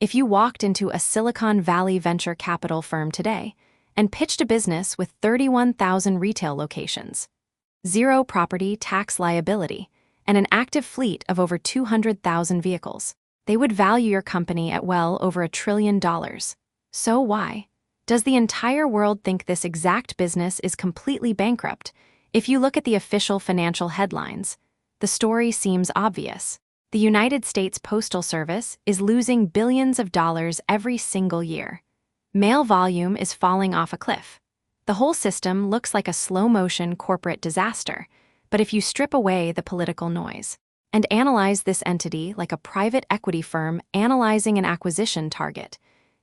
If you walked into a Silicon Valley venture capital firm today and pitched a business with 31,000 retail locations, zero property tax liability, and an active fleet of over 200,000 vehicles, they would value your company at well over $1 trillion. So why? Does the entire world think this exact business is completely bankrupt? If you look at the official financial headlines, the story seems obvious. The United States Postal Service is losing billions of dollars every single year. Mail volume is falling off a cliff. The whole system looks like a slow-motion corporate disaster, but if you strip away the political noise and analyze this entity like a private equity firm analyzing an acquisition target,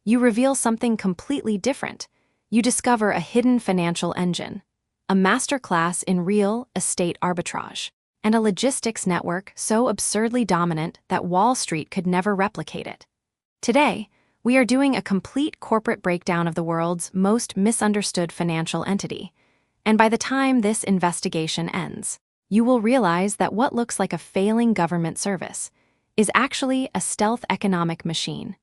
you reveal something completely different. You discover a hidden financial engine, a masterclass in real estate arbitrage, and a logistics network so absurdly dominant that Wall Street could never replicate it. Today, we are doing a complete corporate breakdown of the world's most misunderstood financial entity, and by the time this investigation ends, you will realize that what looks like a failing government service is actually a stealth economic machine.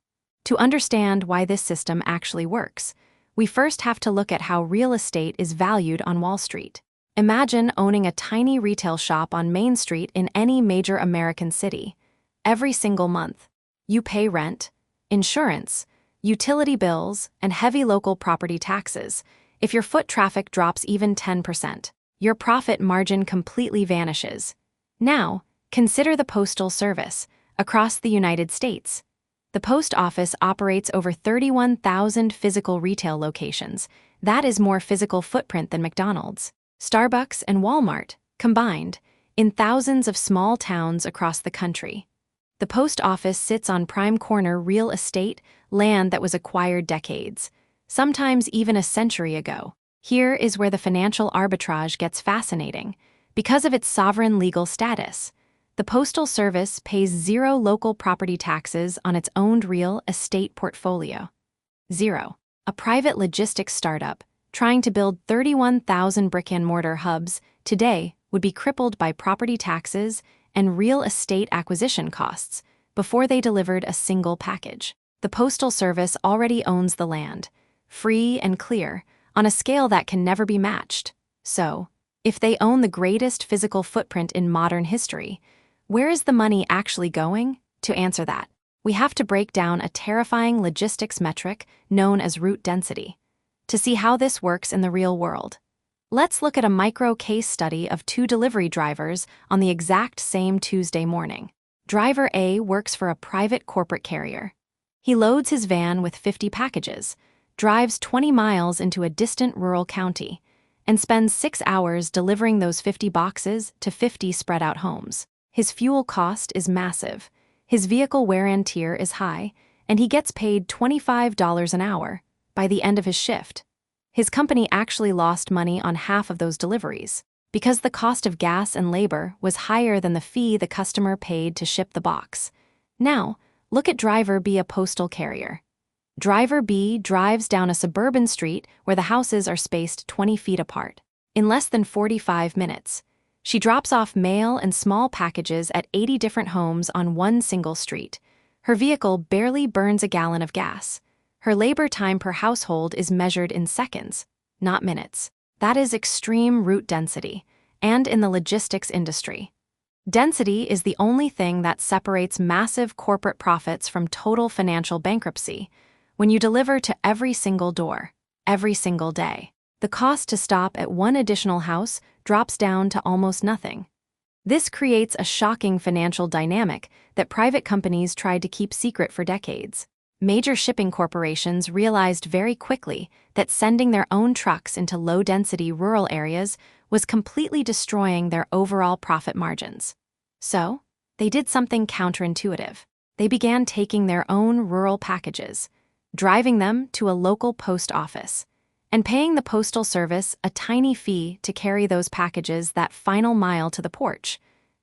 To understand why this system actually works, we first have to look at how real estate is valued on Wall Street. Imagine owning a tiny retail shop on Main Street in any major American city. Every single month, you pay rent, insurance, utility bills, and heavy local property taxes. If your foot traffic drops even 10%, your profit margin completely vanishes. Now, consider the Postal Service across the United States. The post office operates over 31,000 physical retail locations. That is more physical footprint than McDonald's, Starbucks, and Walmart combined in thousands of small towns across the country. The post office sits on prime corner real estate, land that was acquired decades, sometimes even a century ago. Here is where the financial arbitrage gets fascinating. Because of its sovereign legal status, the Postal Service pays zero local property taxes on its owned real estate portfolio. Zero. A private logistics startup trying to build 31,000 brick-and-mortar hubs today would be crippled by property taxes and real estate acquisition costs before they delivered a single package. The Postal Service already owns the land, free and clear, on a scale that can never be matched. So, if they own the greatest physical footprint in modern history, where is the money actually going? To answer that, we have to break down a terrifying logistics metric known as route density. To see how this works in the real world, let's look at a micro case study of two delivery drivers on the exact same Tuesday morning. Driver A works for a private corporate carrier. He loads his van with 50 packages, drives 20 miles into a distant rural county, and spends 6 hours delivering those 50 boxes to 50 spread-out homes. His fuel cost is massive, his vehicle wear and tear is high, and he gets paid $25 an hour by the end of his shift. His company actually lost money on half of those deliveries because the cost of gas and labor was higher than the fee the customer paid to ship the box. Now, look at Driver B, a postal carrier. Driver B drives down a suburban street where the houses are spaced 20 feet apart. In less than 45 minutes, she drops off mail and small packages at 80 different homes on one single street. Her vehicle barely burns a gallon of gas. Her labor time per household is measured in seconds, not minutes. That is extreme route density, and in the logistics industry. Density is the only thing that separates massive corporate profits from total financial bankruptcy. When you deliver to every single door, every single day, the cost to stop at one additional house drops down to almost nothing. This creates a shocking financial dynamic that private companies tried to keep secret for decades. Major shipping corporations realized very quickly that sending their own trucks into low-density rural areas was completely destroying their overall profit margins. So, they did something counterintuitive. They began taking their own rural packages, driving them to a local post office, and paying the Postal Service a tiny fee to carry those packages that final mile to the porch.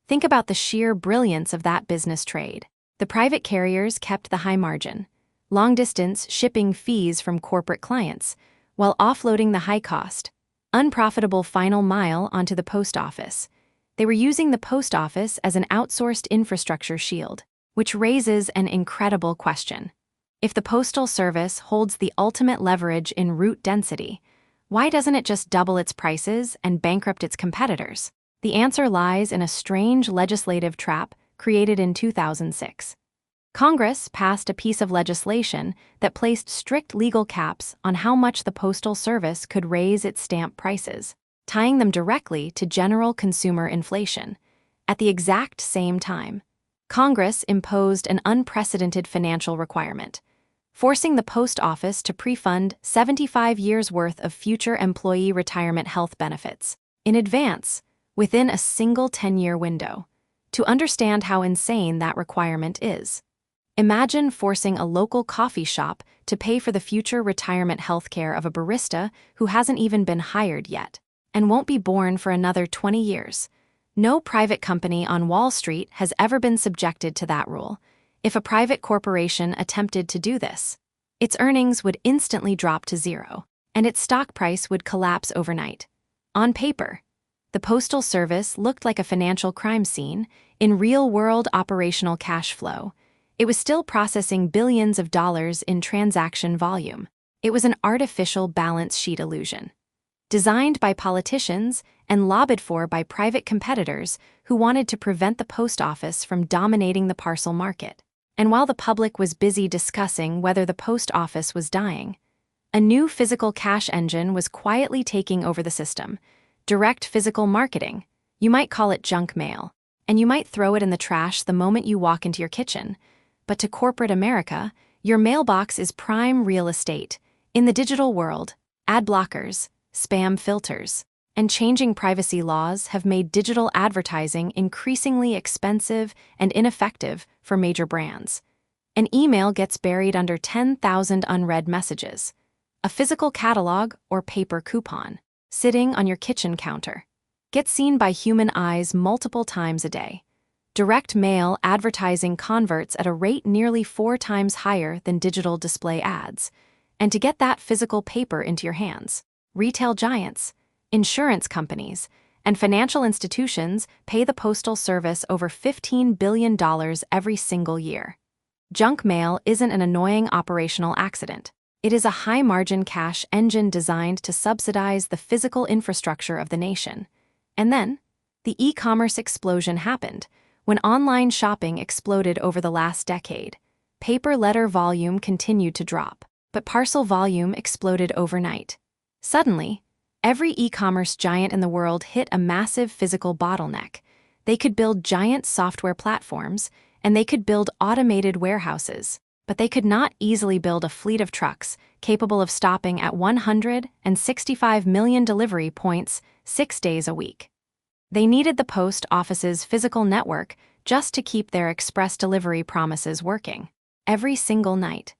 Think about the sheer brilliance of that business trade. The private carriers kept the high margin, long-distance shipping fees from corporate clients, while offloading the high-cost, unprofitable final mile onto the post office. They were using the post office as an outsourced infrastructure shield, which raises an incredible question. If the Postal Service holds the ultimate leverage in route density, why doesn't it just double its prices and bankrupt its competitors? The answer lies in a strange legislative trap created in 2006. Congress passed a piece of legislation that placed strict legal caps on how much the Postal Service could raise its stamp prices, tying them directly to general consumer inflation. At the exact same time, Congress imposed an unprecedented financial requirement, forcing the post office to pre-fund 75 years' worth of future employee retirement health benefits in advance within a single 10-year window. To understand how insane that requirement is, imagine forcing a local coffee shop to pay for the future retirement health care of a barista who hasn't even been hired yet and won't be born for another 20 years. No private company on Wall Street has ever been subjected to that rule. If a private corporation attempted to do this, its earnings would instantly drop to zero, and its stock price would collapse overnight. On paper, the Postal Service looked like a financial crime scene. In real-world operational cash flow, it was still processing billions of dollars in transaction volume. It was an artificial balance sheet illusion, designed by politicians and lobbied for by private competitors who wanted to prevent the post office from dominating the parcel market. And while the public was busy discussing whether the post office was dying, a new physical cash engine was quietly taking over the system. Direct physical marketing. You might call it junk mail, and you might throw it in the trash the moment you walk into your kitchen. But to corporate America, your mailbox is prime real estate. In the digital world, ad blockers, spam filters, and changing privacy laws have made digital advertising increasingly expensive and ineffective for major brands. An email gets buried under 10,000 unread messages. A physical catalog or paper coupon, sitting on your kitchen counter, gets seen by human eyes multiple times a day. Direct mail advertising converts at a rate nearly 4 times higher than digital display ads. And to get that physical paper into your hands, retail giants, insurance companies, and financial institutions pay the Postal Service over $15 billion every single year. Junk mail isn't an annoying operational accident. It is a high-margin cash engine designed to subsidize the physical infrastructure of the nation. And then, the e-commerce explosion happened. When online shopping exploded over the last decade, paper letter volume continued to drop, but parcel volume exploded overnight. Suddenly, every e-commerce giant in the world hit a massive physical bottleneck. They could build giant software platforms, and they could build automated warehouses, but they could not easily build a fleet of trucks capable of stopping at 165 million delivery points 6 days a week. They needed the post office's physical network just to keep their express delivery promises working. Every single night,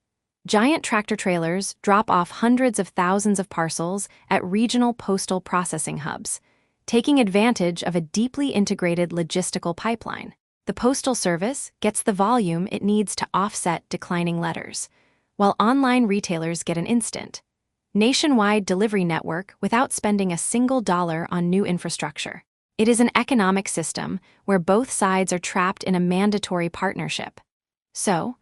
giant tractor trailers drop off hundreds of thousands of parcels at regional postal processing hubs, taking advantage of a deeply integrated logistical pipeline. The Postal Service gets the volume it needs to offset declining letters, while online retailers get an instant, nationwide delivery network without spending a single dollar on new infrastructure. It is an economic system where both sides are trapped in a mandatory partnership. So,